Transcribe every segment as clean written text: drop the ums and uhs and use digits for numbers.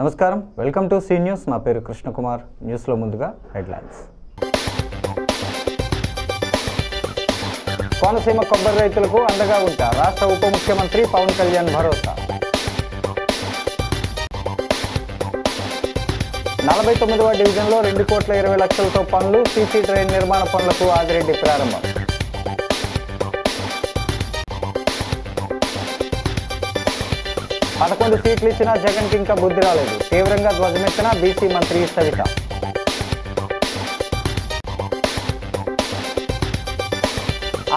నమస్కారం, welcome to C news. నా పేరు కృష్ణకుమార్. న్యూస్లో ముందుగా హెడ్లైన్స్. కోనసీమ కొబ్బరి రైతులకు అండగా ఉంటా రాష్ట్ర ఉప ముఖ్యమంత్రి పవన్ కళ్యాణ్ భరోసా. 49వ డివిజన్లో 2,20,00,000తో పనులు. సీసీ ట్రైన్ నిర్మాణ పనులకు ఆదిరెడ్డి ప్రారంభం. పదకొండు సీట్లు ఇచ్చినా జగన్కి ఇంకా బుద్ధి రాలేదు. తీవ్రంగా ధ్వజమెత్తిన బీసీ మంత్రి సవిత.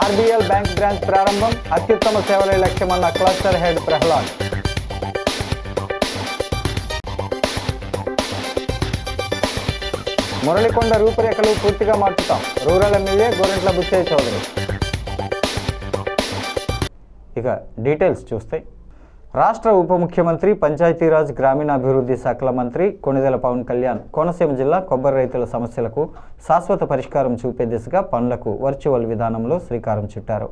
ఆర్బీఎల్ బ్యాంక్ బ్రాంచ్ ప్రారంభం. అత్యుత్తమ సేవలే లక్ష్యమన్న క్లస్టర్ హెడ్ ప్రహ్లాద్. మురళికొండ రూపురేఖలు పూర్తిగా మార్చుతాం. Rural MLA Gorantla Butchaiah Chowdary. ఇక డీటెయిల్స్ చూస్తే, రాష్ట్ర ఉప ముఖ్యమంత్రి పంచాయతీరాజ్ గ్రామీణాభివృద్ధి శాఖల మంత్రి కొణిదెల పవన్ కళ్యాణ్ కోనసీమ జిల్లా కొబ్బరి రైతుల సమస్యలకు శాశ్వత పరిష్కారం చూపే దిశగా పనులకు వర్చువల్ విధానంలో శ్రీకారం చుట్టారు.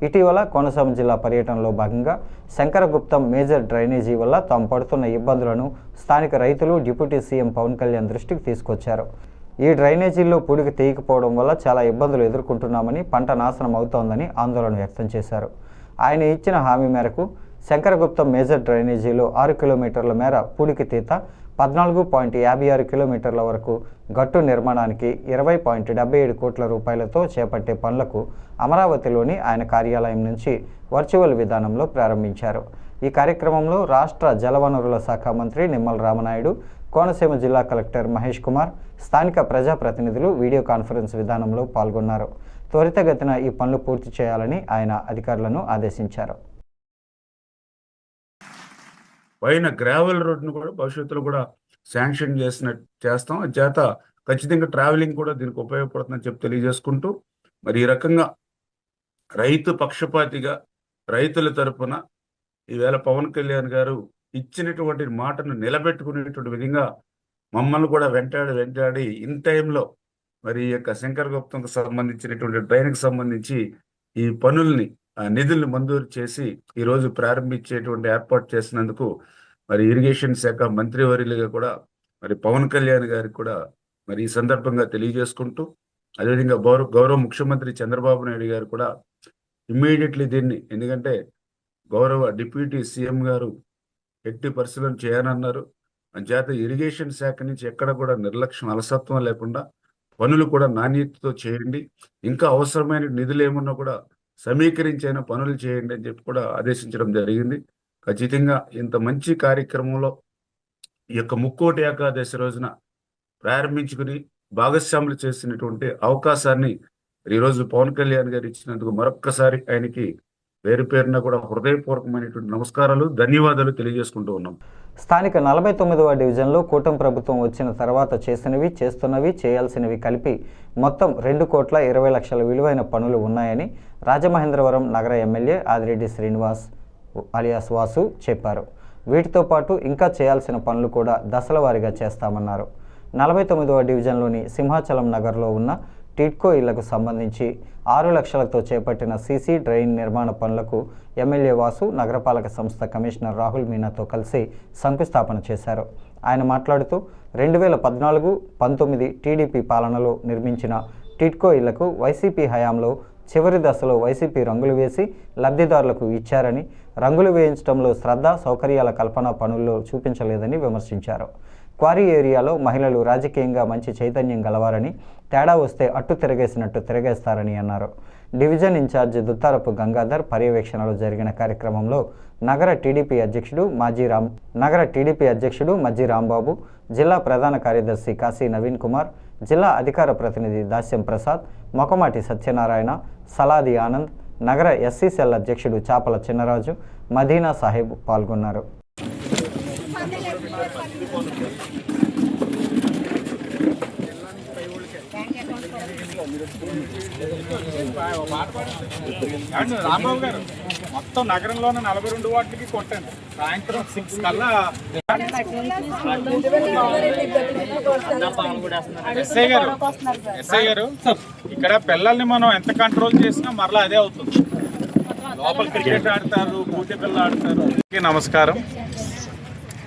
ఇటీవల కోనసీమ జిల్లా పర్యటనలో భాగంగా శంకరగుప్తం మేజర్ డ్రైనేజీ వల్ల తాము పడుతున్న ఇబ్బందులను స్థానిక రైతులు డిప్యూటీ సీఎం పవన్ కళ్యాణ్ దృష్టికి తీసుకొచ్చారు. ఈ డ్రైనేజీల్లో పూడికి తీయకపోవడం వల్ల చాలా ఇబ్బందులు ఎదుర్కొంటున్నామని, పంట నాశనం అవుతోందని ఆందోళన వ్యక్తం చేశారు. ఆయన ఇచ్చిన హామీ మేరకు శంకరగుప్తం మేజర్ డ్రైనేజీలో 6 కిలోమీటర్ల మేర పూడికి తీత, 14.56 కిలోమీటర్ల వరకు గట్టు నిర్మాణానికి 20.77 కోట్ల రూపాయలతో చేపట్టే పనులకు అమరావతిలోని ఆయన కార్యాలయం నుంచి వర్చువల్ విధానంలో ప్రారంభించారు. ఈ కార్యక్రమంలో రాష్ట్ర జలవనరుల శాఖ మంత్రి నిమ్మల రామనాయుడు, కోనసీమ జిల్లా కలెక్టర్ మహేష్ కుమార్, స్థానిక ప్రజాప్రతినిధులు వీడియో కాన్ఫరెన్స్ విధానంలో పాల్గొన్నారు. త్వరితగతిన ఈ పనులు పూర్తి చేయాలని ఆయన అధికారులను ఆదేశించారు. పైన గ్రావెల్ రోడ్ను కూడా భవిష్యత్తులో కూడా శాంక్షన్ చేస్తాం. చేత ఖచ్చితంగా ట్రావెలింగ్ కూడా దీనికి ఉపయోగపడుతుందని చెప్పి తెలియజేసుకుంటూ, మరి ఈ రకంగా రైతు పక్షపాతిగా రైతుల తరపున ఈవేళ పవన్ కళ్యాణ్ గారు ఇచ్చినటువంటి మాటను నిలబెట్టుకునేటువంటి విధంగా మమ్మల్ని కూడా వెంటాడి ఇన్ టైంలో మరి ఈ యొక్క శంకరగుప్తంకు సంబంధించినటువంటి డ్రైన్కి సంబంధించి ఈ పనుల్ని నిధుల్ని మంజూరు చేసి ఈరోజు ప్రారంభించేటువంటి ఏర్పాటు చేసినందుకు మరి ఇరిగేషన్ శాఖ మంత్రివర్యులుగా కూడా మరి పవన్ కళ్యాణ్ గారికి కూడా మరి ఈ సందర్భంగా తెలియజేసుకుంటూ, అదేవిధంగా గౌరవ ముఖ్యమంత్రి చంద్రబాబు నాయుడు గారు కూడా ఇమ్మీడియట్లీ దీన్ని, ఎందుకంటే గౌరవ డిప్యూటీ సీఎం గారు ఎట్టి పరిశీలన చేయాలన్నారు. చేత ఇరిగేషన్ శాఖ నుంచి ఎక్కడ కూడా నిర్లక్ష్యం, అలసత్వం లేకుండా పనులు కూడా నాణ్యతతో చేయండి, ఇంకా అవసరమైన నిధులు ఏమన్నా కూడా సమీకరించైన పనులు చేయండి అని చెప్పి కూడా ఆదేశించడం జరిగింది. ఖచ్చితంగా ఇంత మంచి కార్యక్రమంలో ఈ యొక్క ముక్కోటి ఏకాదశి రోజున ప్రారంభించుకుని భాగస్వాములు చేసినటువంటి అవకాశాన్ని ఈరోజు పవన్ కళ్యాణ్ గారు ఇచ్చినందుకు మరొక్కసారి ఆయనకి పేరు పేరున కూడా హృదయపూర్వకమైనటువంటి నమస్కారాలు, ధన్యవాదాలు తెలియజేసుకుంటూ ఉన్నాం. స్థానిక 49వ డివిజన్లో కూటమి ప్రభుత్వం వచ్చిన తర్వాత చేసినవి, చేస్తున్నవి, చేయాల్సినవి కలిపి మొత్తం 2,20,00,000 విలువైన పనులు ఉన్నాయని రాజమహేంద్రవరం నగర ఎమ్మెల్యే ఆదిరెడ్డి శ్రీనివాస్ అలియాస్ వాసు చెప్పారు. వీటితో పాటు ఇంకా చేయాల్సిన పనులు కూడా దశల వారీగా చేస్తామన్నారు. 49వ డివిజన్లోని సింహాచలం నగర్లో ఉన్న టిడ్కో ఇళ్లకు సంబంధించి 6 లక్షలతో చేపట్టిన సీసీ డ్రైన్ నిర్మాణ పనులకు ఎమ్మెల్యే వాసు నగరపాలక సంస్థ కమిషనర్ రాహుల్ మీనాతో కలిసి శంకుస్థాపన చేశారు. ఆయన మాట్లాడుతూ 2014-19 టీడీపీ పాలనలో నిర్మించిన టిడ్కో ఇళ్లకు వైసీపీ హయాంలో చివరి దశలో వైసీపీ రంగులు వేసి లబ్ధిదారులకు ఇచ్చారని, రంగులు వేయించడంలో శ్రద్ధ, సౌకర్యాల కల్పన పనుల్లో చూపించలేదని విమర్శించారు. క్వారీ ఏరియాలో మహిళలు రాజకీయంగా మంచి చైతన్యం గలవారని, తేడా వస్తే అట్టు తిరగేసినట్టు తిరగేస్తారని అన్నారు. డివిజన్ ఇన్ఛార్జి దుత్తారపు గంగాధర్ పర్యవేక్షణలో జరిగిన కార్యక్రమంలో నగర టీడీపీ అధ్యక్షుడు మజ్జి రాంబాబు, జిల్లా ప్రధాన కార్యదర్శి కాశీ నవీన్ కుమార్, జిల్లా అధికార ప్రతినిధి దాస్యం ప్రసాద్, మొకమాటి సత్యనారాయణ, సలాది ఆనంద్, నగర ఎస్సీ సెల్ అధ్యక్షుడు చాపల చిన్నరాజు, మదీనా సాహెబ్ పాల్గొన్నారు. రాంబాబు గారు మొత్తం నగరంలోనే 42 వార్డులకి కొట్టండి. సాయంత్రం 6 కల్లా ఎస్ఐ గారు ఇక్కడ పిల్లల్ని మనం ఎంత కంట్రోల్ చేసినా మరలా అదే అవుతుంది. లోపల క్రికెట్ ఆడతారు, పూజ పిల్లలు ఆడతారు. నమస్కారం.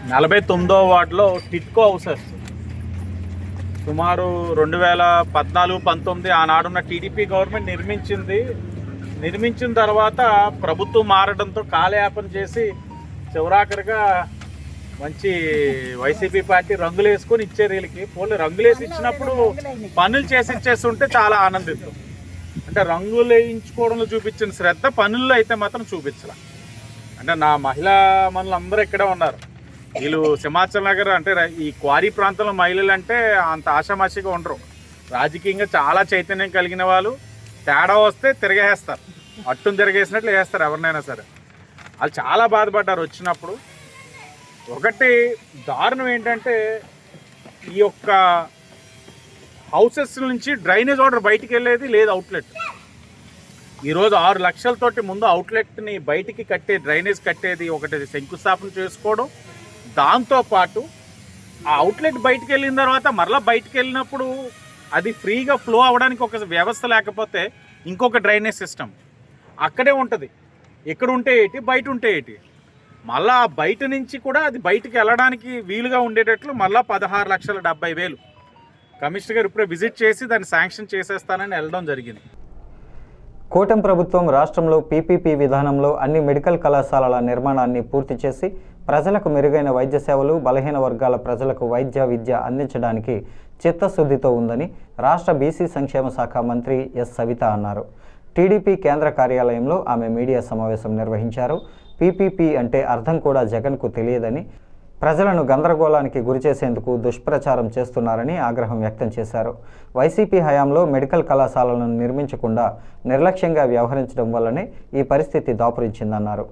49వ వార్డులో టిట్కో హౌసెస్ సుమారు 2014-19 ఆనాడున్న టీడీపీ గవర్నమెంట్ నిర్మించిన తర్వాత ప్రభుత్వం మారడంతో కాలయాపన చేసి చివరాఖరిగా మంచి వైసీపీ పార్టీ రంగులు వేసుకొని ఇచ్చారు వీళ్ళకి. పోలీ రంగులు వేసి ఇచ్చినప్పుడు పనులు చేసి ఇచ్చేస్తుంటే చాలా ఆనందిస్తాం. అంటే రంగులు వేయించుకోవడంలో చూపించిన శ్రద్ధ పనుల్లో అయితే మాత్రం చూపించాల. అంటే నా మహిళా మనులు అందరూ ఇక్కడే ఉన్నారు. వీళ్ళు సింహాచల్ నగర్ అంటే ఈ క్వారీ ప్రాంతంలో మహిళలు అంటే అంత ఆషామాషిగా ఉండరు. రాజకీయంగా చాలా చైతన్యం కలిగిన వాళ్ళు. తేడా వస్తే తిరగేస్తారు, అట్టును తిరగేసినట్లు వేస్తారు ఎవరినైనా సరే. వాళ్ళు చాలా బాధపడ్డారు వచ్చినప్పుడు. ఒకటి దారుణం ఏంటంటే ఈ యొక్క హౌసెస్ నుంచి డ్రైనేజ్ వాటర్ బయటికి వెళ్ళేది లేదు, అవుట్లెట్. ఈరోజు 6 లక్షలతోటి ముందు అవుట్లెట్ని బయటికి కట్టే డ్రైనేజ్ కట్టేది ఒకటి శంకుస్థాపన చేసుకోవడం. దాంతోపాటు ఆ అవుట్లెట్ బయటికి వెళ్ళిన తర్వాత మరలా బయటికి వెళ్ళినప్పుడు అది ఫ్రీగా ఫ్లో అవ్వడానికి ఒక వ్యవస్థ లేకపోతే ఇంకొక డ్రైనేజ్ సిస్టమ్ అక్కడే ఉంటుంది. ఎక్కడ ఉంటే ఏంటి, బయట ఉంటే ఏంటి. మళ్ళా బయట నుంచి కూడా అది బయటికి వెళ్ళడానికి వీలుగా ఉండేటట్లు మళ్ళీ 16,70,000 కమిషనర్ గారు ఇప్పుడే విజిట్ చేసి దాన్ని శాంక్షన్ చేసేస్తానని వెళ్ళడం జరిగింది. కూటమి ప్రభుత్వం రాష్ట్రంలో పీపీపీ విధానంలో అన్ని మెడికల్ కళాశాలల నిర్మాణాన్ని పూర్తి చేసి ప్రజలకు మెరుగైన వైద్య సేవలు, బలహీన వర్గాల ప్రజలకు వైద్య విద్య అందించడానికి చిత్తశుద్ధితో ఉందని రాష్ట్ర బీసీ సంక్షేమ శాఖ మంత్రి ఎస్ సవిత అన్నారు. టీడీపీ కేంద్ర కార్యాలయంలో ఆమె మీడియా సమావేశం నిర్వహించారు. పీపీపీ అంటే అర్థం కూడా జగన్కు తెలియదని, ప్రజలను గందరగోళానికి గురిచేసేందుకు దుష్ప్రచారం చేస్తున్నారని ఆగ్రహం వ్యక్తం చేశారు. వైసీపీ హయాంలో మెడికల్ కళాశాలను నిర్మించకుండా నిర్లక్ష్యంగా వ్యవహరించడం వల్లనే ఈ పరిస్థితి దాపురించిందన్నారు.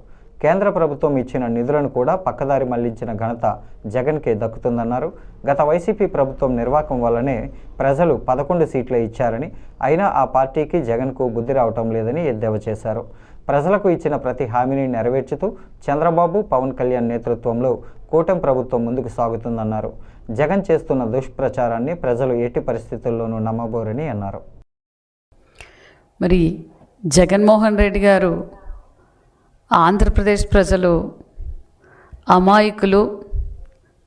కేంద్ర ప్రభుత్వం ఇచ్చిన నిధులను కూడా పక్కదారి మళ్లించిన ఘనత జగన్కే దక్కుతుందన్నారు. గత వైసీపీ ప్రభుత్వం నిర్వాకం వల్లనే ప్రజలు 11 సీట్లే ఇచ్చారని, అయినా ఆ పార్టీకి జగన్కు బుద్ధి రావటం లేదని ఎద్దేవా చేశారు. ప్రజలకు ఇచ్చిన ప్రతి హామీని నెరవేర్చుతూ చంద్రబాబు, పవన్ కళ్యాణ్ నేతృత్వంలో కూటమి ప్రభుత్వం ముందుకు సాగుతుందన్నారు. జగన్ చేస్తున్న దుష్ప్రచారాన్ని ప్రజలు ఎట్టి పరిస్థితుల్లోనూ నమ్మబోరని అన్నారు. మరి జగన్మోహన్ రెడ్డి గారు ఆంధ్రప్రదేశ్ ప్రజలు అమాయకులు,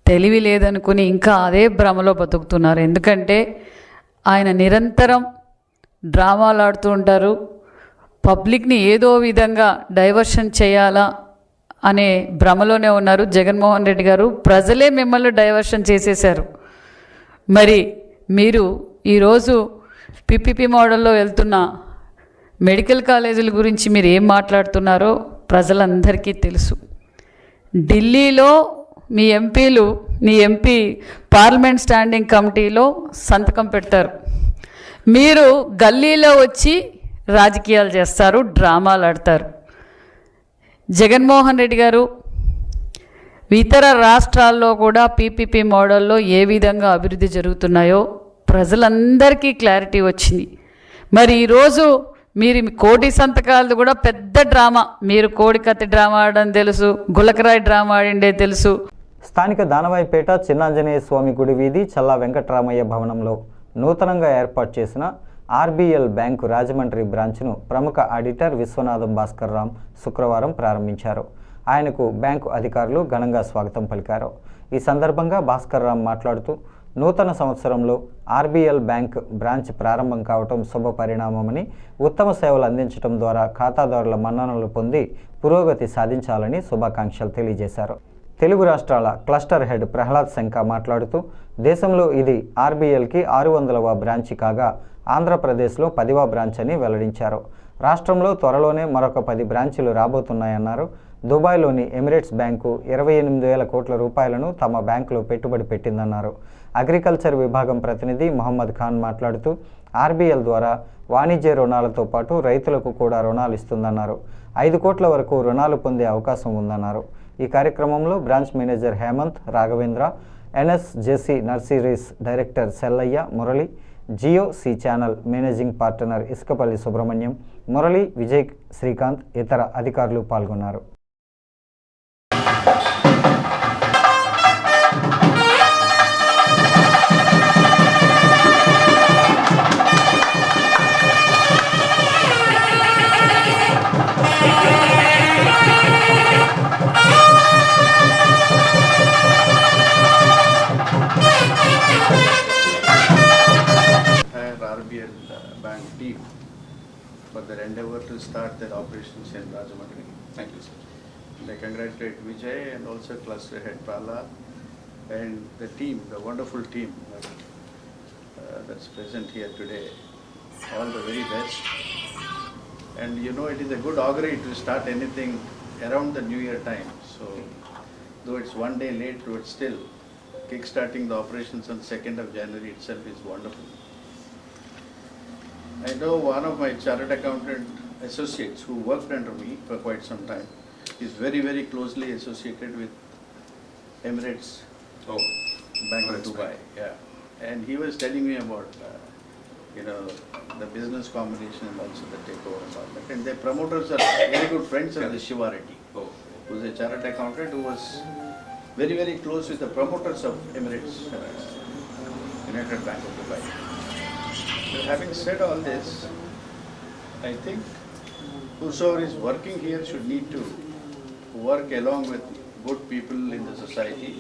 తెలివి లేదనుకుని ఇంకా అదే భ్రమలో బతుకుతున్నారు. ఎందుకంటే ఆయన నిరంతరం డ్రామాలు ఆడుతూ ఉంటారు. పబ్లిక్ని ఏదో విధంగా డైవర్షన్ చేయాలా అనే భ్రమలోనే ఉన్నారు జగన్మోహన్ రెడ్డి గారు. ప్రజలే మిమ్మల్ని డైవర్షన్ చేసేశారు. మరి మీరు ఈరోజు పీపీపీ మోడల్లో వెళ్తున్న మెడికల్ కాలేజీల గురించి మీరు ఏం మాట్లాడుతున్నారో ప్రజలందరికీ తెలుసు. ఢిల్లీలో మీ ఎంపీలు, మీ ఎంపీ పార్లమెంట్ స్టాండింగ్ కమిటీలో సంతకం పెడతారు. మీరు గల్లీలో వచ్చి రాజకీయాలు చేస్తారు, డ్రామాలు ఆడతారు. జగన్మోహన్ రెడ్డి గారు ఇతర రాష్ట్రాల్లో కూడా పీపీపీ మోడల్లో ఏ విధంగా అభివృద్ధి జరుగుతున్నాయో ప్రజలందరికీ క్లారిటీ వచ్చింది. మరి ఈరోజు మీరు కోటి సంతకాలది కూడా పెద్ద డ్రామా. మీరు కోడికత్తి డ్రామా ఆడడం తెలుసు, గులకరాయి డ్రామా ఆడిండే తెలుసు. స్థానిక దానవాయిపేట చిన్నాంజనేయ స్వామి గుడి వీధి చల్లా వెంకట్రామయ్య భవనంలో నూతనంగా ఏర్పాటు చేసిన ఆర్బీఎల్ బ్యాంకు రాజమండ్రి బ్రాంచ్ను ప్రముఖ ఆడిటర్ విశ్వనాథం భాస్కర్ రామ్ శుక్రవారం ప్రారంభించారు. ఆయనకు బ్యాంకు అధికారులు ఘనంగా స్వాగతం పలికారు. ఈ సందర్భంగా భాస్కర్ రామ్ మాట్లాడుతూ నూతన సంవత్సరంలో ఆర్బీఎల్ బ్యాంక్ బ్రాంచ్ ప్రారంభం కావటం శుభ పరిణామమని, ఉత్తమ సేవలు అందించడం ద్వారా ఖాతాదారుల మన్ననలు పొంది పురోగతి సాధించాలని శుభాకాంక్షలు తెలియజేశారు. తెలుగు రాష్ట్రాల క్లస్టర్ హెడ్ ప్రహ్లాద్ శంకా మాట్లాడుతూ దేశంలో ఇది ఆర్బీఎల్కి 600వ బ్రాంచి కాగా ఆంధ్రప్రదేశ్లో 10వ బ్రాంచ్ అని వెల్లడించారు. రాష్ట్రంలో త్వరలోనే మరొక 10 బ్రాంచీలు రాబోతున్నాయన్నారు. దుబాయ్లోని ఎమిరేట్స్ బ్యాంకు 28,000 కోట్ల రూపాయలను తమ బ్యాంకులో పెట్టుబడి పెట్టిందన్నారు. అగ్రికల్చర్ విభాగం ప్రతినిధి మొహమ్మద్ ఖాన్ మాట్లాడుతూ ఆర్బీఎల్ ద్వారా వాణిజ్య రుణాలతో పాటు రైతులకు కూడా రుణాలు ఇస్తుందన్నారు. 5 కోట్ల వరకు రుణాలు పొందే అవకాశం ఉందన్నారు. ఈ కార్యక్రమంలో branch manager Hemanth, Raghavendra, NSJC nurseries director Sellaiah, Murali, Jio C channel managing partner Isukapalli Subrahmanyam, Murali, Vijay, Srikanth, ఇతర అధికారులు పాల్గొన్నారు. for their endeavor to start their operations in Rajahmundry. Thank you, sir. And I congratulate Vijay and also Cluster Head Prala and the team, the wonderful team that's present here today. All the very best. And you know, it is a good augury to start anything around the New Year time. So, though it's one day late, but still, kick-starting the operations on 2nd of January itself is wonderful. I know one of my chartered accountant associates who worked under me for quite some time is very, very closely associated with Emirates Oh, Bank of Emirates Dubai. Bank. Yeah, and he was telling me about the business combination and also the takeover and all that. And their promoters are very good friends of the Shiva Reddy, oh, who's a chartered accountant who was very, very close with the promoters of Emirates United Bank of Dubai. So having said all this, I think whosoever is working here should need to work along with good people in the society,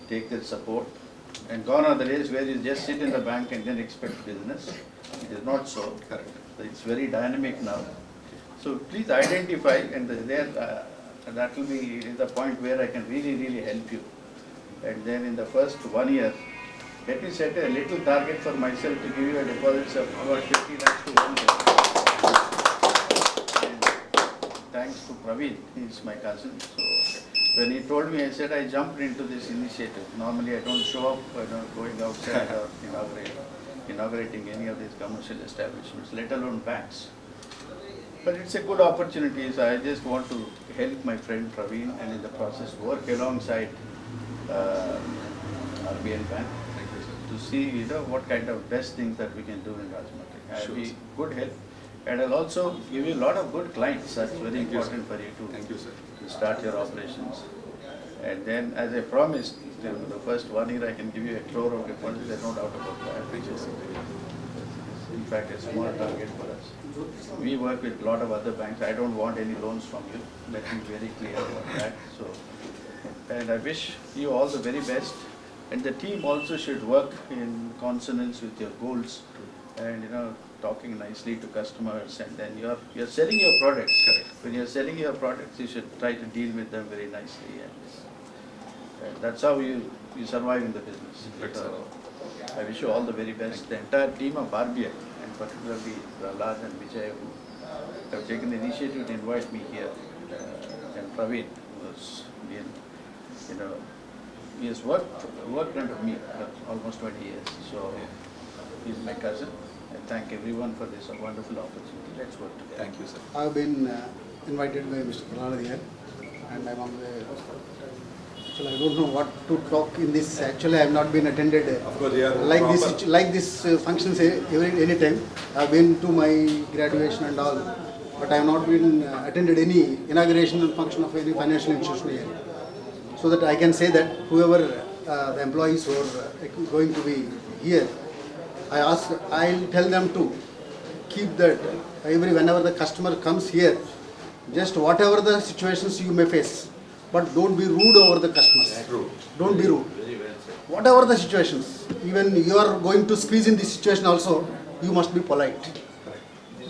take their support, and gone are the days where you just sit in the bank and then expect business. It is not so. correct. It's very dynamic now. So please identify, and that will be the point where I can really, really help you. And then in the first 1 year, let me set a little target for myself to give you a deposit of about 50 lakhs to 1 year. And thanks to Praveen, he is my cousin. So when he told me, I said I jumped into this initiative. Normally I don't show up, going outside or inaugurating any of these commercial establishments, let alone banks. But it's a good opportunity, so I just want to help my friend Praveen and in the process work alongside RBL Bank to see what kind of best things that we can do in Rajahmundry. I'll be good help, and I'll also give you a lot of good clients. That's very important for you Thank you, sir. to start your operations. And then, as I promised, the first 1 year I can give you 1 crore of deposits. There's no doubt about that. Thank you, sir. In fact, a small target for us. We work with a lot of other banks. I don't want any loans from you. Let me be very clear about that. So, and I wish you all the very best. And the team also should work in consonance with your goals, and talking nicely to customers. And then you're selling your products. Correct. When you're selling your products, you should try to deal with them very nicely. And that's how you survive in the business. Right, So, sir. I wish you all the very best. The entire team of RBI, and particularly Prahlad and Vijay, who have taken the initiative to invite me here, and Praveen, who has been, he has worked under me for almost 20 years. So he's my cousin. I thank everyone for this wonderful opportunity. Let's work together. Thank you, sir. I've been invited by Mr. Prahlad here, and I'm on the. Actually, I don't know what to talk in this. Actually, I have not been attended Of course, yeah. like this functions any time. I've been to my graduation and all, but I have not been attended any inauguration function of any financial institution here. So that I can say that whoever the employees who are going to be here, I'll tell them to keep that whenever the customer comes here, just whatever the situations you may face, but don't be rude over the customers. True. Don't be rude. Whatever the situations, even you are going to squeeze in this situation also, you must be polite.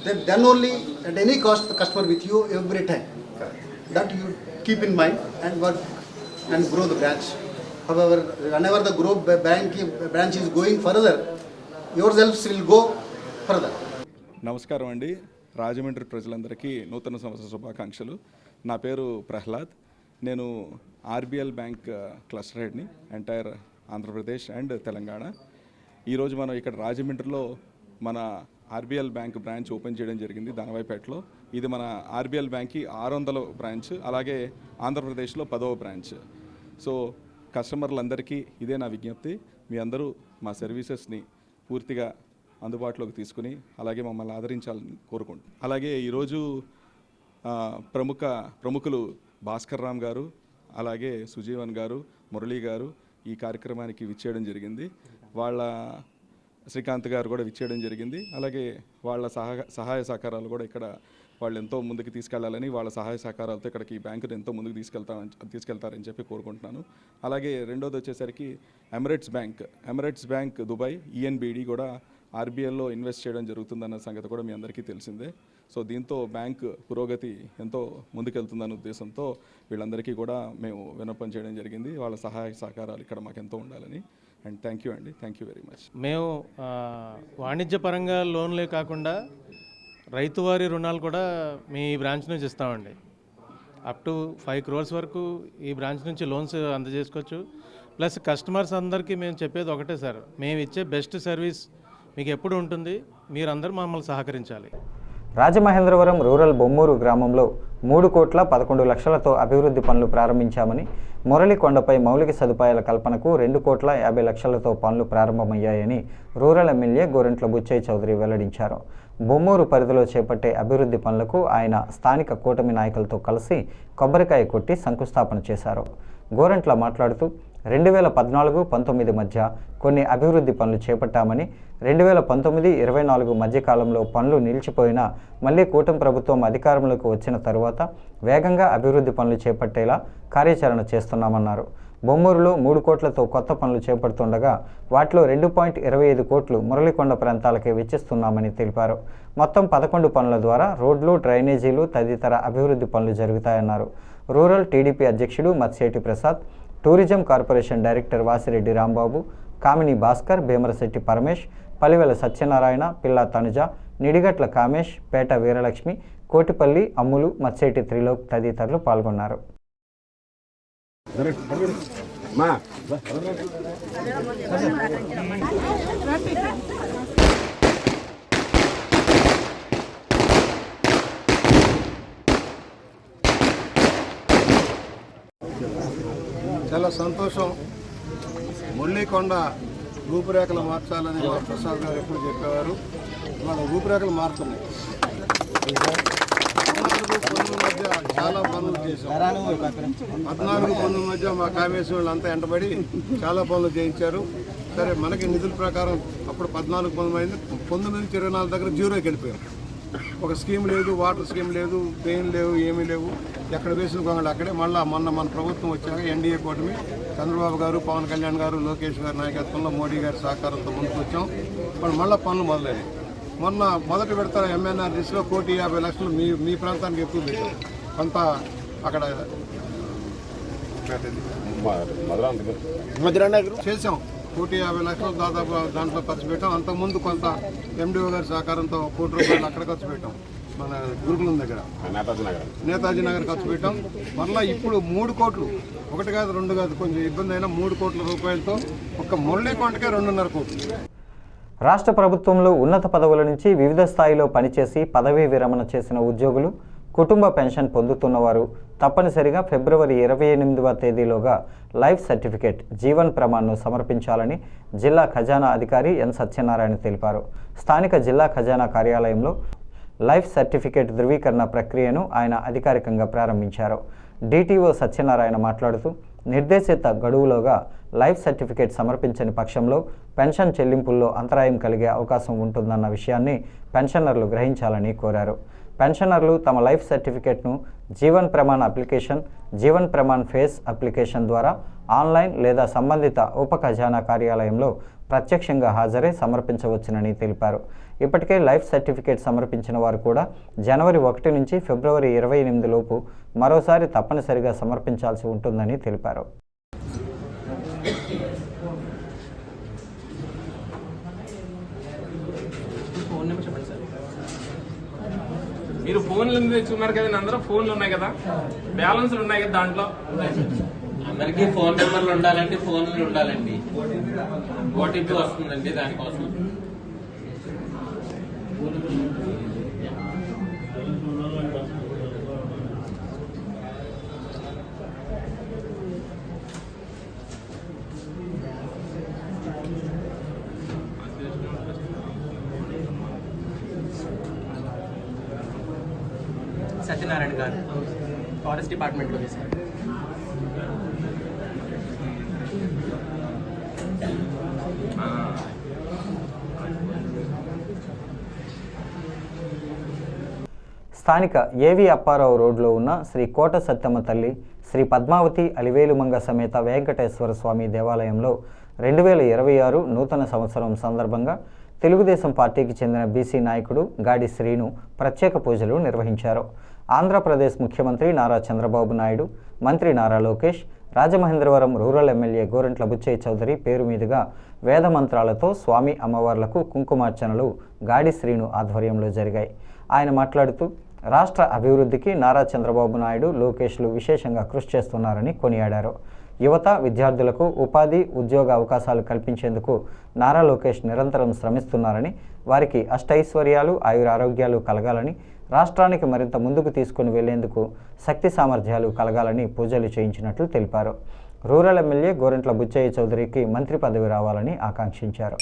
Then only at any cost the customer with you every time. That you keep in mind and work and grow the branch. However, whenever the branch is going further, yourselves will go further. నమస్కారం అండి, రాజమండ్రి ప్రజలందరికీ నూతన సంవత్సర శుభాకాంక్షలు. నా పేరు ప్రహ్లాద్. నేను RBL bank cluster హెడ్ని entire Andhra Pradesh and Telangana. ఈరోజు మనం ఇక్కడ రాజమండ్రిలో మన ఆర్బిఎల్ బ్యాంక్ బ్రాంచ్ ఓపెన్ చేయడం జరిగింది దానవాయిపేటలో. ఇది మన ఆర్బిఎల్ బ్యాంక్కి 600వ బ్రాంచ్, అలాగే ఆంధ్రప్రదేశ్లో 10వ బ్రాంచ్. సో కస్టమర్లందరికీ ఇదే నా విజ్ఞప్తి, మీ అందరూ మా సర్వీసెస్ని పూర్తిగా అందుబాటులోకి తీసుకుని అలాగే మమ్మల్ని ఆదరించాలని కోరుకుంటున్నాను. అలాగే ఈరోజు ప్రముఖులు భాస్కర్ రామ్ గారు, అలాగే సుజీవన్ గారు, మురళీ గారు ఈ కార్యక్రమానికి విచ్చేయడం జరిగింది. వాళ్ళ శ్రీకాంత్ గారు కూడా విచ్చేయడం జరిగింది. అలాగే వాళ్ళ సహాయ సహకారాలు కూడా ఇక్కడ వాళ్ళు ఎంతో ముందుకు తీసుకెళ్లాలని, వాళ్ళ సహాయ సహకారాలతో ఇక్కడికి ఈ బ్యాంకును ఎంతో ముందుకు తీసుకెళ్తారని చెప్పి కోరుకుంటున్నాను. అలాగే రెండోది వచ్చేసరికి ఎమిరేట్స్ బ్యాంక్ దుబాయ్ ENBD కూడా ఆర్బీఎల్లో ఇన్వెస్ట్ చేయడం జరుగుతుందన్న సంగతి కూడా మీ అందరికీ తెలిసిందే. సో దీంతో బ్యాంక్ పురోగతి ఎంతో ముందుకెళ్తుందనే ఉద్దేశంతో వీళ్ళందరికీ కూడా మేము విన్నపం చేయడం జరిగింది. వాళ్ళ సహాయ సహకారాలు ఇక్కడ మాకు ఎంతో ఉండాలని. అండ్ థ్యాంక్ యూ అండి, థ్యాంక్ యూ వెరీ మచ్. మేము వాణిజ్యపరంగా లోన్లే కాకుండా రైతువారి రుణాలు కూడా మీ బ్రాంచ్ నుంచి ఇస్తామండి. అప్ టు 5 crores వరకు ఈ బ్రాంచ్ నుంచి లోన్స్ అందజేసుకోవచ్చు. ప్లస్ కస్టమర్స్ అందరికీ మేము చెప్పేది ఒకటే సార్, మేము ఇచ్చే బెస్ట్ సర్వీస్ మీకు ఎప్పుడు ఉంటుంది, మీరందరూ మమ్మల్ని సహకరించాలి. రాజమహేంద్రవరం రూరల్ బొమ్మూరు గ్రామంలో 3,11,00,000తో అభివృద్ధి పనులు ప్రారంభించామని, మురళికొండపై మౌలిక సదుపాయాల కల్పనకు 2,50,00,000తో పనులు ప్రారంభమయ్యాయని రూరల్ ఎమ్మెల్యే గోరంట్ల బుచ్చయ్య చౌదరి వెల్లడించారు. బొమ్మూరు పరిధిలో చేపట్టే అభివృద్ధి పనులకు ఆయన స్థానిక కూటమి నాయకులతో కలిసి కొబ్బరికాయ కొట్టి శంకుస్థాపన చేశారు. గోరంట్ల మాట్లాడుతూ 2014-19 మధ్య కొన్ని అభివృద్ధి పనులు చేపట్టామని, 2019-24 మధ్యకాలంలో పనులు నిలిచిపోయినా మళ్లీ కూటమి ప్రభుత్వం అధికారంలోకి వచ్చిన తరువాత వేగంగా అభివృద్ధి పనులు చేపట్టేలా కార్యాచరణ చేస్తున్నామన్నారు. బొమ్మూరులో 3 కోట్లతో కొత్త పనులు చేపడుతుండగా వాటిలో 2.25 కోట్లు మురళికొండ ప్రాంతాలకే వెచ్చిస్తున్నామని తెలిపారు. మొత్తం 11 పనుల ద్వారా రోడ్లు, డ్రైనేజీలు తదితర అభివృద్ధి పనులు జరుగుతాయన్నారు. రూరల్ టీడీపీ అధ్యక్షుడు Matsyeti Prasad, tourism corporation director Vasireddy Rambabu, Kamini Bhaskar, Bheemarasetti Paramesh, Palivela Satyanarayana, Pilla Tanuja, Nidigatla Kamesh, పేట వీరలక్ష్మి, కోటిపల్లి అమ్ములు, మత్స్యేటి త్రిలోక్ తదితరులు పాల్గొన్నారు. చాలా సంతోషం. మురళీకొండ రూపురేఖలు మార్చాలని మా ప్రసాద్ గారు ఎప్పుడు చెప్పేవారు. మన రూపురేఖలు మారుతున్నాయి. 14-19 మధ్య చాలా పనులు చేశాం. 14-19 మధ్య మా కామేశ్వర వాళ్ళంతా ఎంటబడి చాలా పనులు చేయించారు. సరే, మనకి నిధుల ప్రకారం అప్పుడు 14-19 అయింది. 19-24 దగ్గర జీరోకి వెళ్ళిపోయాం. ఒక స్కీమ్ లేదు, వాటర్ స్కీమ్ లేదు, పెయిన్ లేవు, ఏమీ లేవు. ఎక్కడ వేసిన గొంగళి అక్కడే. మళ్ళీ మన ప్రభుత్వం వచ్చాక ఎన్డీఏ కూటమి చంద్రబాబు గారు, పవన్ కళ్యాణ్ గారు, లోకేష్ గారి నాయకత్వంలో మోడీ గారి సహకారంతో ముందుకు వచ్చాం. ఇప్పుడు మళ్ళీ పనులు మొదలయ్యాయి. మొన్న మొదటి విడత ఎంఎన్ఆర్జీసీలో 1,50,00,000 మీ ప్రాంతానికి ఎక్కువ పెట్టాం. కొంత అక్కడ చేసాం. 1,50,00,000 దాదాపు దాంట్లో ఖర్చు పెట్టాం. అంతకుముందు కొంత ఎండిఓ గారి సహకారంతో 1 కోటి రూపాయలు అక్కడ ఖర్చు పెట్టాం. మన గురుకులం దగ్గర నేతాజీ నగర్ ఖర్చు పెట్టాం. మళ్ళీ ఇప్పుడు 3 కోట్లు, 1 కాదు 2 కాదు, కొంచెం ఇబ్బంది అయినా 3 కోట్ల రూపాయలతో ఒక్క మురళీకొండకే 2.5 కోట్లు. రాష్ట్ర ప్రభుత్వంలో ఉన్నత పదవుల నుంచి వివిధ స్థాయిలో పనిచేసి పదవీ విరమణ చేసిన ఉద్యోగులు, కుటుంబ పెన్షన్ పొందుతున్నవారు తప్పనిసరిగా ఫిబ్రవరి 28వ తేదీలోగా లైఫ్ సర్టిఫికేట్ జీవన్ ప్రమాణ్ను సమర్పించాలని జిల్లా ఖజానా అధికారి ఎన్ సత్యనారాయణ తెలిపారు. స్థానిక జిల్లా ఖజానా కార్యాలయంలో లైఫ్ సర్టిఫికేట్ ధృవీకరణ ప్రక్రియను ఆయన అధికారికంగా ప్రారంభించారు. డిటిఓ సత్యనారాయణ మాట్లాడుతూ నిర్దేశిత గడువులోగా లైఫ్ సర్టిఫికేట్ సమర్పించని పక్షంలో పెన్షన్ చెల్లింపుల్లో అంతరాయం కలిగే అవకాశం ఉంటుందన్న విషయాన్ని పెన్షనర్లు గ్రహించాలని కోరారు. పెన్షనర్లు తమ లైఫ్ సర్టిఫికేట్ను Jeevan Pramaan application, Jeevan Pramaan face application ద్వారా ఆన్లైన్ లేదా సంబంధిత ఉప ఖజానా కార్యాలయంలో ప్రత్యక్షంగా హాజరై సమర్పించవచ్చునని తెలిపారు. ఇప్పటికే లైఫ్ సర్టిఫికేట్ సమర్పించిన వారు కూడా జనవరి 1 నుంచి ఫిబ్రవరి 28 లోపు మరోసారి తప్పనిసరిగా సమర్పించాల్సి ఉంటుందని తెలిపారు. మీరు ఫోన్లు తెచ్చుకున్నారు కదండి, అందరూ ఫోన్లు ఉన్నాయి కదా, బ్యాలెన్స్లు ఉన్నాయి కదా, దాంట్లో అందరికీ ఫోన్ నెంబర్లు ఉండాలండి, ఫోన్లు ఉండాలండి, ఓటీపీ వస్తుందండి దానికోసం. సత్యనారాయణ గారు ఫారెస్ట్ డిపార్ట్మెంట్లో చేశారు. స్థానిక ఏవి అప్పారావు రోడ్లో ఉన్న శ్రీ కోట సత్తమ్మ తల్లి, శ్రీ పద్మావతి అలివేలుమంగ సమేత వెంకటేశ్వర స్వామి దేవాలయంలో 2026 నూతన సంవత్సరం సందర్భంగా తెలుగుదేశం పార్టీకి చెందిన బీసీ నాయకుడు గాడి శ్రీను ప్రత్యేక పూజలు నిర్వహించారు. ఆంధ్రప్రదేశ్ ముఖ్యమంత్రి నారా చంద్రబాబు నాయుడు, మంత్రి నారా లోకేష్, రాజమహేంద్రవరం రూరల్ ఎమ్మెల్యే గోరంట్ల బుచ్చయ్య చౌదరి పేరు మీదుగా వేద మంత్రాలతో స్వామి అమ్మవార్లకు కుంకుమార్చనలు గాడి శ్రీను ఆధ్వర్యంలో జరిగాయి. ఆయన మాట్లాడుతూ రాష్ట్ర అభివృద్ధికి నారా చంద్రబాబు నాయుడు, లోకేష్లు విశేషంగా కృషి చేస్తున్నారని కొనియాడారు. యువత, విద్యార్థులకు ఉపాధి, ఉద్యోగ అవకాశాలు కల్పించేందుకు నారా లోకేష్ నిరంతరం శ్రమిస్తున్నారని, వారికి అష్టైశ్వర్యాలు, ఆయురారోగ్యాలు కలగాలని, రాష్ట్రానికి మరింత ముందుకు తీసుకుని వెళ్లేందుకు శక్తి సామర్థ్యాలు కలగాలని పూజలు చేయించినట్లు తెలిపారు. రూరల్ ఎమ్మెల్యే గోరంట్ల బుచ్చయ్య చౌదరికి మంత్రి పదవి రావాలని ఆకాంక్షించారు.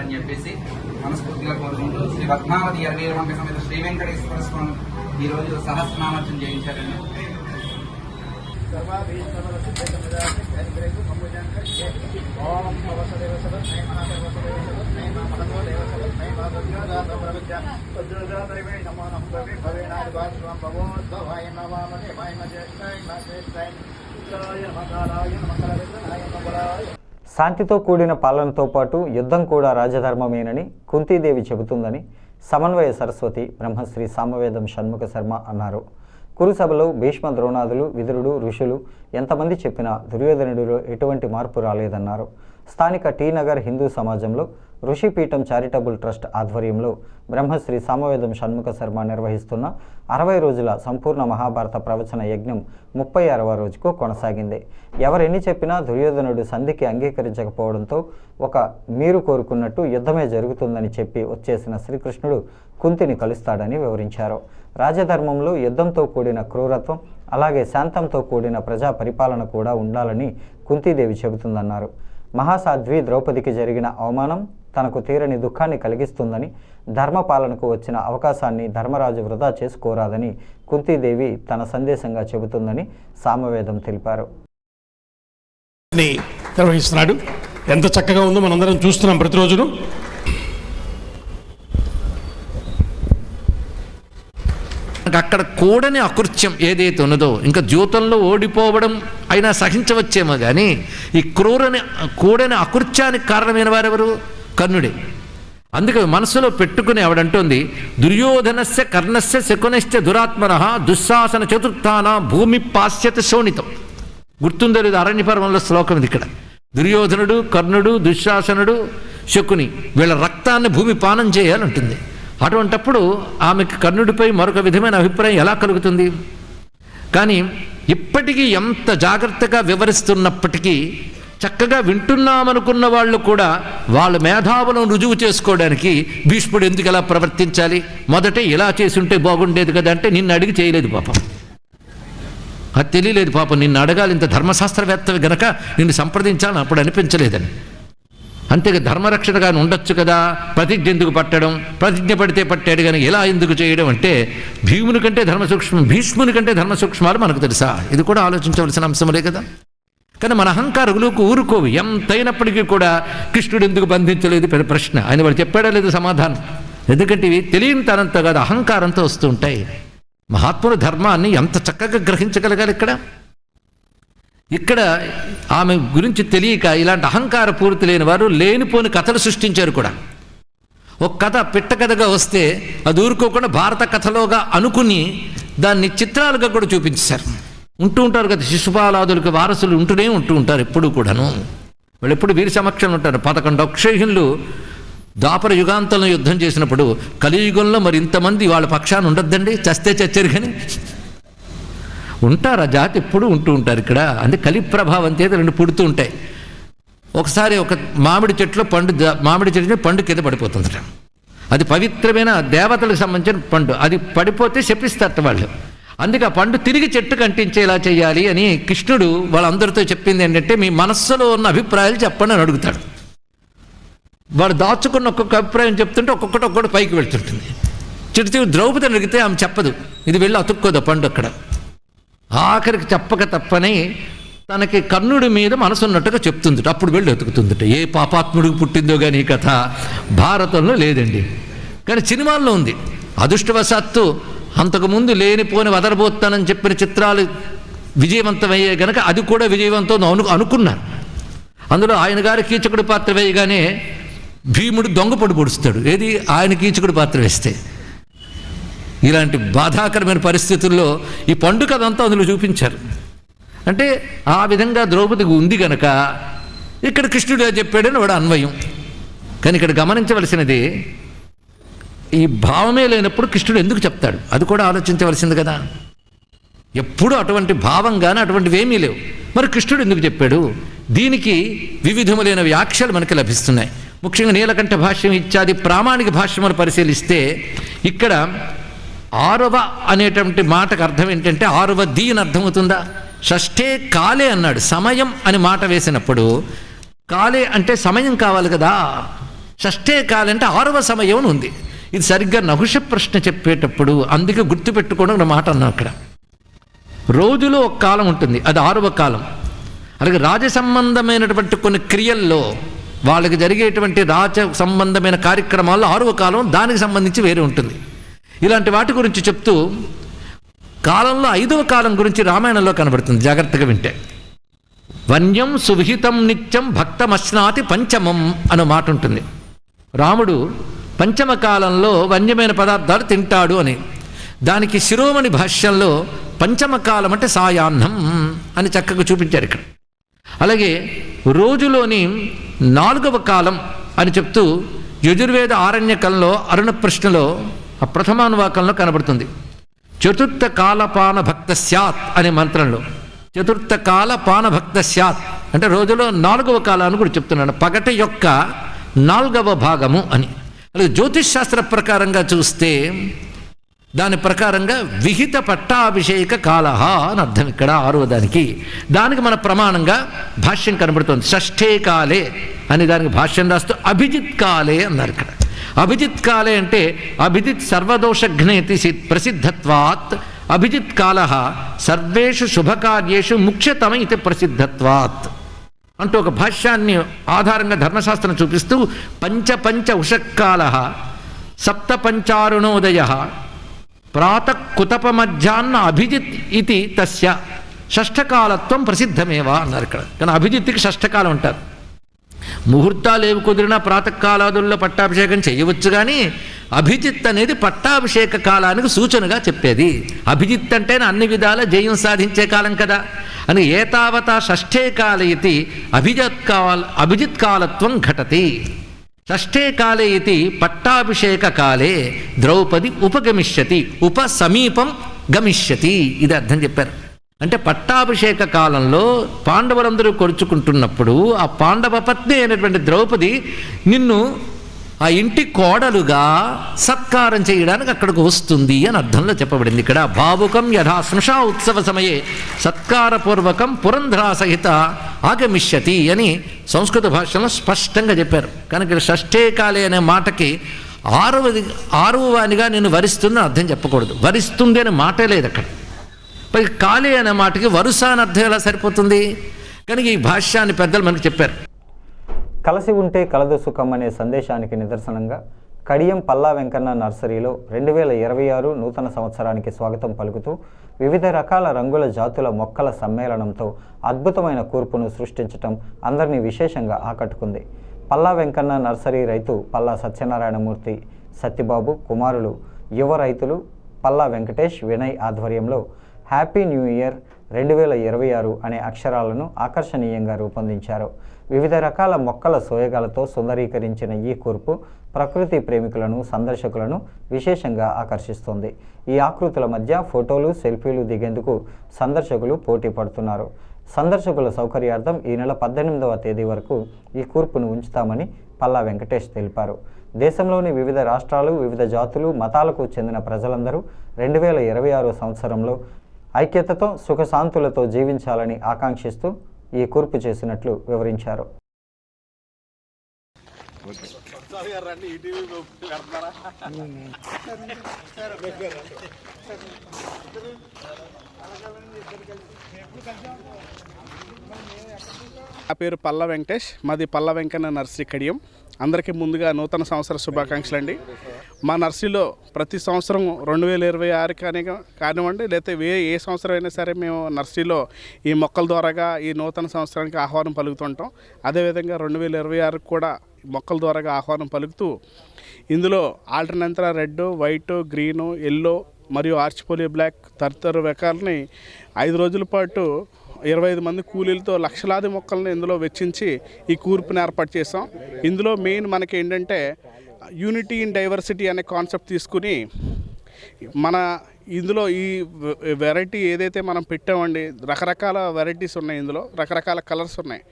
అని చెప్పేసి మనస్ఫూర్తిగా కోరుకుంటూ శ్రీ పద్మావతి 21 సమేత శ్రీ వెంకటేశ్వర స్వామి ఈరోజు సహస్రనామర్చన చేయించారండి. శాంతితో కూడిన పాలనతో పాటు యుద్ధం కూడా రాజధర్మమేనని కుంతీదేవి చెబుతుందని సమన్వయ సరస్వతి బ్రహ్మశ్రీ సామవేదం షణ్ముఖ శర్మ అన్నారు. కురుసభలో భీష్మ, ద్రోణాదులు, విదురుడు, ఋషులు ఎంతమంది చెప్పినా దుర్యోధనుడిలో ఎటువంటి మార్పు రాలేదన్నారు. స్థానిక టీ నగర్ హిందూ సమాజంలో ఋషిపీఠం చారిటబుల్ ట్రస్ట్ ఆధ్వర్యంలో బ్రహ్మశ్రీ సామవేదం షణ్ముఖ శర్మ నిర్వహిస్తున్న 60 రోజుల సంపూర్ణ మహాభారత ప్రవచన యజ్ఞం 36వ రోజుకు కొనసాగింది. ఎవరెన్ని చెప్పినా దుర్యోధనుడు సంధికి అంగీకరించకపోవడంతో మీరు కోరుకున్నట్టు యుద్ధమే జరుగుతుందని చెప్పి వచ్చేసిన శ్రీకృష్ణుడు కుంతిని కలుస్తాడని వివరించారు. రాజధర్మంలో యుద్ధంతో కూడిన క్రూరత్వం, అలాగే శాంతంతో కూడిన ప్రజా పరిపాలన కూడా ఉండాలని కుంతీదేవి చెబుతుందన్నారు. మహాసాధ్వి ద్రౌపదికి జరిగిన అవమానం తనకు తీరని దుఃఖాన్ని కలిగిస్తుందని, ధర్మపాలనకు వచ్చిన అవకాశాన్ని ధర్మరాజు వృధా చేసుకోరాదని కుంతీదేవి తన సందేశంగా చెబుతుందని సామవేదం తెలిపారు. నిర్వహిస్తున్నాడు. ఎంత చక్కగా ఉందో మనందరం చూస్తున్నాం ప్రతిరోజును. అక్కడ కూడని అకృత్యం ఏదైతే ఉన్నదో, ఇంకా జీవితంలో ఓడిపోవడం అయినా సహించవచ్చేమో కానీ ఈ కూడని అకృత్యానికి కారణమైన వారెవరు? కర్ణుడే. అందుకే మనసులో పెట్టుకుని ఆవిడంటోంది, దుర్యోధనస్య కర్ణస్య శకునశ్చ దురాత్మనః దుశ్శాసన చతుర్థాన భూమి పాశ్యత శోణితం. గుర్తుందో లేదు, అరణ్యపర్వంలో శ్లోకం ఇది. ఇక్కడ దుర్యోధనుడు, కర్ణుడు, దుశ్శాసనుడు, శకుని వీళ్ళ రక్తాన్ని భూమి పానం చేయాలంటుంది. అటువంటప్పుడు ఆమెకు కర్ణుడిపై మరొక విధమైన అభిప్రాయం ఎలా కలుగుతుంది? కానీ ఇప్పటికీ ఎంత జాగ్రత్తగా వివరిస్తున్నప్పటికీ చక్కగా వింటున్నామనుకున్న వాళ్ళు కూడా వాళ్ళ మేధావులను రుజువు చేసుకోవడానికి భీష్ముడు ఎందుకు ఎలా ప్రవర్తించాలి, మొదటే ఇలా చేసి ఉంటే బాగుండేది కదా అంటే నిన్ను అడిగి చేయలేదు పాపం. అది తెలియలేదు పాపం. నిన్ను అడగాలి, ఇంత ధర్మశాస్త్రవేత్తవి గనక నిన్ను సంప్రదించాలని అప్పుడు అనిపించలేదని. అంతేగా ధర్మరక్షణగా ఉండొచ్చు కదా, ప్రతిజ్ఞ ఎందుకు పట్టడం, ప్రతిజ్ఞ పడితే పట్టాడు కానీ ఇలా ఎందుకు చేయడం అంటే భీముని కంటే ధర్మసూక్ష్మం, భీష్ముని కంటే ధర్మసూక్ష్మాలు మనకు తెలుసా? ఇది కూడా ఆలోచించవలసిన అంశములే కదా. కానీ మన అహంకారులకు ఊరుకోవు. ఎంతైనప్పటికీ కూడా కృష్ణుడు ఎందుకు బంధించలేదు పెద్ద ప్రశ్న. ఆయన వాడు చెప్పాడా లేదు సమాధానం. ఎందుకంటే ఇవి తెలియని తనంతో కాదు, అహంకారంతో వస్తూ ఉంటాయి. మహాత్ముల ధర్మాన్ని ఎంత చక్కగా గ్రహించగలగాలి. ఇక్కడ ఆమె గురించి తెలియక ఇలాంటి అహంకార పూర్తి లేని వారు లేనిపోని కథలు సృష్టించారు కూడా. ఒక కథ పిట్ట కథగా వస్తే అది ఊరుకోకుండా భారత కథలోగా అనుకుని దాన్ని చిత్రాలుగా కూడా చూపించారు. ఉంటూ ఉంటారు కదా, శిశుపాలాదులకు వారసులు ఉంటూనే ఉంటారు ఎప్పుడు కూడాను. వాళ్ళు ఎప్పుడు వీరి సమక్షంలో ఉంటారు. 11 అక్షయులు ద్వాపర యుగాంతంలో యుద్ధం చేసినప్పుడు కలియుగంలో మరి ఇంతమంది వాళ్ళ పక్షాన్ని ఉండొద్దండి, చస్తే చచ్చారు కానీ ఉంటారు. ఆ జాతి ఎప్పుడు ఉంటూ ఉంటారు ఇక్కడ. అందుకే కలి ప్రభావం చేత 2 పుడుతూ ఉంటాయి. ఒకసారి ఒక మామిడి చెట్లు పండు కింద పడిపోతుందట. అది పవిత్రమైన దేవతలకు సంబంధించిన పండు. అది పడిపోతే శపిస్తారు వాళ్ళు. అందుకే ఆ పండు తిరిగి చెట్టుకు అంటించేలా చేయాలి అని కృష్ణుడు వాళ్ళందరితో చెప్పింది ఏంటంటే, మీ మనస్సులో ఉన్న అభిప్రాయాలు చెప్పండి అని అడుగుతాడు. వాడు దాచుకున్న ఒక్కొక్క అభిప్రాయం చెప్తుంటే ఒక్కొక్కటి పైకి వెళ్తుంటుంది. చిరుతి ద్రౌపదిని అడిగితే ఆమె చెప్పదు, ఇది వెళ్ళి అతుక్కోదు పండు. అక్కడ ఆఖరికి చెప్పక తప్పని తనకి కర్ణుడి మీద మనసున్నట్టుగా చెప్తుందట. అప్పుడు వెళ్ళి అతుకుతుందట. ఏ పాపాత్ముడికి పుట్టిందో కానీ ఈ కథ భారతంలో లేదండి, కానీ సినిమాల్లో ఉంది. అదృష్టవశాత్తు అంతకుముందు లేనిపోని వదలబోతానని చెప్పిన చిత్రాలు విజయవంతమయ్యే గనక అది కూడా విజయవంతం అనుకున్నారు. అందులో ఆయన గారి కీచకుడి పాత్ర వేయగానే భీముడు దొంగపొడి పొడుస్తాడు. ఏది ఆయన కీచకుడి పాత్ర వేస్తే. ఇలాంటి బాధాకరమైన పరిస్థితుల్లో ఈ పండుగ అదంతా అందులో చూపించారు. అంటే ఆ విధంగా ద్రౌపదికి ఉంది గనక ఇక్కడ కృష్ణుడు చెప్పాడని వాడు అన్వయం. కానీ ఇక్కడ గమనించవలసినది, ఈ భావమే లేనప్పుడు కృష్ణుడు ఎందుకు చెప్తాడు? అది కూడా ఆలోచించవలసింది కదా. ఎప్పుడు అటువంటి భావం కానీ అటువంటివి ఏమీ లేవు. మరి కృష్ణుడు ఎందుకు చెప్పాడు? దీనికి వివిధములైన వ్యాఖ్యలు మనకి లభిస్తున్నాయి. ముఖ్యంగా నీలకంఠ భాష్యం ఇత్యాది ప్రామాణిక భాష్యములు పరిశీలిస్తే ఇక్కడ 6వ అనేటువంటి మాటకు అర్థం ఏంటంటే 6వ ది అని అర్థమవుతుందా? షష్ఠే కాలే అన్నాడు. సమయం అని మాట వేసినప్పుడు కాలే అంటే సమయం కావాలి కదా. షష్ఠే కాలే అంటే 6వ సమయం అని ఉంది. ఇది సరిగ్గా నహుష ప్రశ్న చెప్పేటప్పుడు అందుకే గుర్తుపెట్టుకోవడం ఒక మాట అన్నాం. అక్కడ రోజులో ఒక కాలం ఉంటుంది, అది 6వ కాలం. అలాగే రాజ సంబంధమైనటువంటి కొన్ని క్రియల్లో వాళ్ళకి జరిగేటువంటి రాజ సంబంధమైన కార్యక్రమాల్లో 6వ కాలం దానికి సంబంధించి వేరే ఉంటుంది. ఇలాంటి వాటి గురించి చెప్తూ కాలంలో 5వ కాలం గురించి రామాయణంలో కనబడుతుంది. జాగ్రత్తగా వింటే వన్యం సువిహితం నిత్యం భక్తమశ్నాతి పంచమం అనే మాట ఉంటుంది. రాముడు పంచమ కాలంలో వన్యమైన పదార్థాలు తింటాడు అని. దానికి శిరోమణి భాష్యంలో పంచమ కాలం అంటే సాయాహ్నం అని చక్కగా చూపించారు ఇక్కడ. అలాగే రోజులోని 4వ కాలం అని చెప్తూ యజుర్వేద ఆరణ్యకంలో అరుణ ప్రశ్నలో ఆ ప్రథమానువాకంలో కనబడుతుంది. చతుర్థ కాలపాన భక్త స్యాత్ అనే మంత్రంలో చతుర్థ కాలపాన భక్త స్యాత్ అంటే రోజులో 4వ కాలాన్ని కూడా చెప్తున్నాను, పగటి యొక్క 4వ భాగము అని. అలాగే జ్యోతిష్ శాస్త్ర ప్రకారంగా చూస్తే దాని ప్రకారంగా విహిత పట్టాభిషేక కాలహ అని అర్థం ఇక్కడ 6వ దానికి. దానికి మన ప్రమాణంగా భాష్యం కనబడుతుంది. షష్ఠే కాలే అని దానికి భాష్యం రాస్తూ అభిజిత్ కాలే అన్నారు ఇక్కడ. అభిజిత్ కాలే అంటే అభిజిత్ సర్వదోషఘ్నేతి ప్రసిద్ధత్వాత్ అభిజిత్ కాల సర్వేషు శుభకార్యేషు ముఖ్యతమ ఇది ప్రసిద్ధత్వాత్ అంటూ ఒక భాష్యాన్ని ఆధారంగా ధర్మశాస్త్రం చూపిస్తూ పంచ ఉషక్కాల సప్త పంచారుణోదయ ప్రాతః కుతప మధ్యాహ్న అభిజిత్ ఇది తస్య షష్ఠకాలత్వం ప్రసిద్ధమేవా అన్నారు ఇక్కడ. కానీ అభిజిత్కి షష్ఠకాలం ఉంటారు. ముహూర్తాలు ఏవి కుదిరినా ప్రాతకాలాదుల్లో పట్టాభిషేకం చేయవచ్చు, కానీ అభిజిత్ అనేది పట్టాభిషేక కాలానికి సూచనగా చెప్పేది. అభిజిత్ అంటే అన్ని విధాల జయం సాధించే కాలం కదా అని. ఏతావత షష్ఠే కాల ఇది అభిజిత్ కాలత్వం ఘటతి. షష్ఠే కాలే ఇది పట్టాభిషేక కాలే ద్రౌపది ఉపగమిష్యతి ఉపసమీపం గమిష్యతి. ఇది అర్థం చెప్పారు. అంటే పట్టాభిషేక కాలంలో పాండవులందరూ కొలుచుకుంటున్నప్పుడు ఆ పాండవ పత్ని అయినటువంటి ద్రౌపది నిన్ను ఆ ఇంటి కోడలుగా సత్కారం చేయడానికి అక్కడికి వస్తుంది అని అర్థంలో చెప్పబడింది ఇక్కడ. భావుకం యథా స్మృషా ఉత్సవ సమయే సత్కారపూర్వకం పురంధ్రా సహిత ఆగమిష్యతి అని సంస్కృత భాషలో స్పష్టంగా చెప్పారు. కనుక షష్ఠే కాలే అనే మాటకి 6వ వానిగా నేను వరిస్తుంది అర్థం చెప్పకూడదు. వరిస్తుంది అనే మాటే లేదు అక్కడ. పై కాలే అనే మాటకి వరుస అని అర్థం ఎలా సరిపోతుంది? కనుక ఈ భాష్యాన్ని పెద్దలు మనకు చెప్పారు. కలిసి ఉంటే కలదు సుఖం అనే సందేశానికి నిదర్శనంగా కడియం పల్లా వెంకన్న నర్సరీలో 2026 నూతన సంవత్సరానికి స్వాగతం పలుకుతూ వివిధ రకాల రంగుల జాతుల మొక్కల సమ్మేళనంతో అద్భుతమైన కూర్పును సృష్టించటం అందరినీ విశేషంగా ఆకట్టుకుంది. పల్లా వెంకన్న నర్సరీ రైతు పల్లా సత్యనారాయణమూర్తి, సత్యబాబు కుమారులు యువ రైతులు పల్లా వెంకటేష్, వినయ్ ఆధ్వర్యంలో హ్యాపీ న్యూ ఇయర్ 2026 అనే అక్షరాలను ఆకర్షణీయంగా రూపొందించారు. వివిధ రకాల మొక్కల సోయగాలతో సుందరీకరించిన ఈ కూర్పు ప్రకృతి ప్రేమికులను, సందర్శకులను విశేషంగా ఆకర్షిస్తోంది. ఈ ఆకృతుల మధ్య ఫోటోలు, సెల్ఫీలు దిగేందుకు సందర్శకులు పోటీ పడుతున్నారు. సందర్శకుల సౌకర్యార్థం ఈ నెల 18వ తేదీ వరకు ఈ కూర్పును ఉంచుతామని పల్లా వెంకటేష్ తెలిపారు. దేశంలోని వివిధ రాష్ట్రాలు, వివిధ జాతులు, మతాలకు చెందిన ప్రజలందరూ 2026 సంవత్సరంలో ఐక్యతతో సుఖశాంతులతో జీవించాలని ఆకాంక్షిస్తూ ఈ కూర్పు చేసినట్లు వివరించారు. నా పేరు పల్లా వెంకటేష్, మాది పల్లా వెంకన్న నర్సరీ కడియం. అందరికీ ముందుగా నూతన సంవత్సర శుభాకాంక్షలు అండి. మా నర్సరీలో ప్రతి సంవత్సరం 2026 కానివ్వండి, లేకపోతే ఏ సంవత్సరం అయినా సరే మేము నర్సరీలో ఈ మొక్కల ద్వారాగా ఈ నూతన సంవత్సరానికి ఆహ్వానం పలుకుతుంటాం. అదేవిధంగా 2026 కూడా మొక్కల ద్వారాగా ఆహ్వానం పలుకుతూ ఇందులో ఆల్టర్నేంతర రెడ్, వైట్, గ్రీను, ఎల్లో మరియు ఆర్చిపోలియో బ్లాక్ తదితర రకాలని 5 రోజుల పాటు 25 మంది కూలీలతో లక్షలాది మొక్కలను ఇందులో వెచ్చించి ఈ కూర్పుని ఏర్పాటు చేసాం. ఇందులో మెయిన్ మనకి ఏంటంటే యూనిటీ ఇన్ డైవర్సిటీ అనే కాన్సెప్ట్ తీసుకుని మన ఇందులో ఈ వెరైటీ ఏదైతే మనం పెట్టామండి, రకరకాల వెరైటీస్ ఉన్నాయి, ఇందులో రకరకాల కలర్స్ ఉన్నాయి.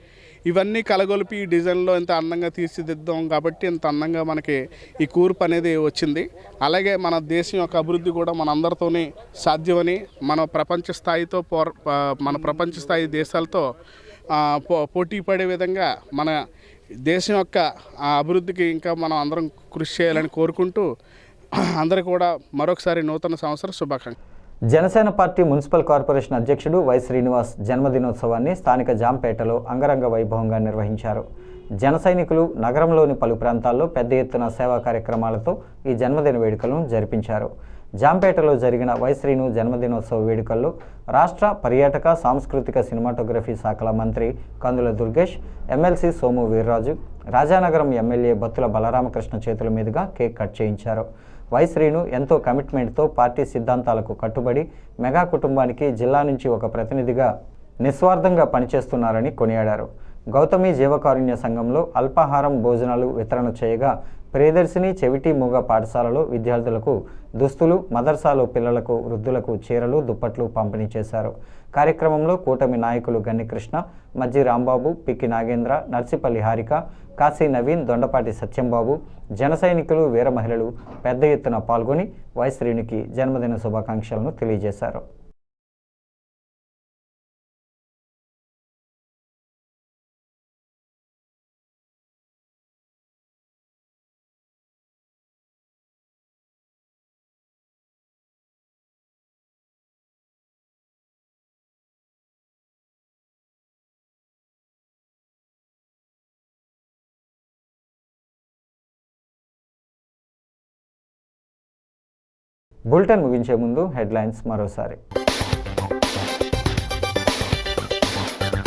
ఇవన్నీ కలగొలిపి ఈ డిజైన్లో ఇంత అందంగా తీర్చిదిద్దాం కాబట్టి ఇంత అందంగా మనకి ఈ కూర్పు అనేది వచ్చింది. అలాగే మన దేశం యొక్క అభివృద్ధి కూడా మనందరితోనే సాధ్యమని, మన ప్రపంచ స్థాయి దేశాలతో పోటీ పడే విధంగా మన దేశం యొక్క అభివృద్ధికి ఇంకా మనం అందరం కృషి చేయాలని కోరుకుంటూ అందరూ కూడా మరొకసారి నూతన సంవత్సర శుభాకాంక్షలు. జనసేన పార్టీ మున్సిపల్ కార్పొరేషన్ అధ్యక్షుడు వై శ్రీనివాస్ జన్మదినోత్సవాన్ని స్థానిక జాంపేటలో అంగరంగ వైభవంగా నిర్వహించారు. జన సైనికులు నగరంలోని పలు ప్రాంతాల్లో పెద్ద ఎత్తున సేవా కార్యక్రమాలతో ఈ జన్మదిన వేడుకలను జరిపించారు. జాంపేటలో జరిగిన వై శ్రీను జన్మదినోత్సవ వేడుకల్లో రాష్ట్ర పర్యాటక సాంస్కృతిక సినిమాటోగ్రఫీ శాఖల మంత్రి కందుల దుర్గేష్, ఎమ్మెల్సీ సోము వీర్రాజు, రాజానగరం ఎమ్మెల్యే బత్తుల బలరామకృష్ణ చేతుల మీదుగా కేక్ కట్ చేయించారు. వై శ్రీను ఎంతో కమిట్మెంట్తో పార్టీ సిద్ధాంతాలకు కట్టుబడి మెగా కుటుంబానికి జిల్లా నుంచి ఒక ప్రతినిధిగా నిస్వార్థంగా పనిచేస్తున్నారని కొనియాడారు. గౌతమి జీవకారుణ్య సంఘంలో అల్పాహారం భోజనాలు వితరణ చేయగా ప్రియదర్శిని చెవిటి మూగ పాఠశాలలో విద్యార్థులకు దుస్తులు, మదర్సాలో పిల్లలకు, వృద్ధులకు చీరలు, దుప్పట్లు పంపిణీ చేశారు. కార్యక్రమంలో కూటమి నాయకులు గన్నికృష్ణ, మజ్జి రాంబాబు, పిక్కి నాగేంద్ర, నర్సిపల్లి హారిక, కాశీ నవీన్, దొండపాటి సత్యంబాబు, జన సైనికులు, వీర మహిళలు పెద్ద ఎత్తున పాల్గొని వై శ్రీనుకి జన్మదిన శుభాకాంక్షలను తెలియజేశారు. బులెటిన్ ముగించే ముందు హెడ్లైన్స్ మరోసారి.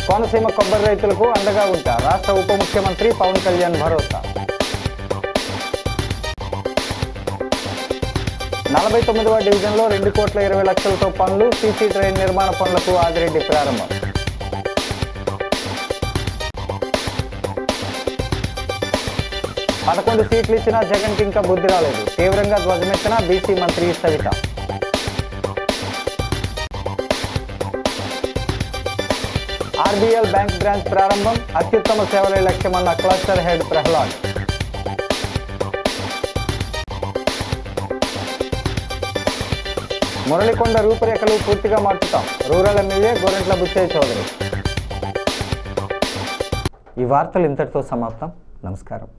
కోనసీమ కొబ్బరి రైతులకు అండగా ఉంటా రాష్ట్ర ఉప ముఖ్యమంత్రి పవన్ కళ్యాణ్ భరోసా. 49వ డివిజన్లో 2,20,00,000తో పనులు, సీసీ ట్రైన్ నిర్మాణ పనులకు ఆదిరెడ్డి ప్రారంభం. పదకొండు సీట్లు ఇచ్చినా జగన్కి ఇంకా బుద్ధి రాలేదు, తీవ్రంగా ధ్వజమెత్తిన బీసీ మంత్రి సవిత. ఆర్బీఎల్ బ్యాంక్ బ్రాంచ్ ప్రారంభం, అత్యుత్తమ సేవలే లక్ష్యమన్న క్లస్టర్ హెడ్ ప్రహ్లాద్. మురళికొండ రూపురేఖలు పూర్తిగా మార్చుతాం, రూరల్ ఎమ్మెల్యే గోరెంట్ల బుచ్చయ్య చౌదరి. ఈ వార్తలు ఇంతటితో సమాప్తం. నమస్కారం.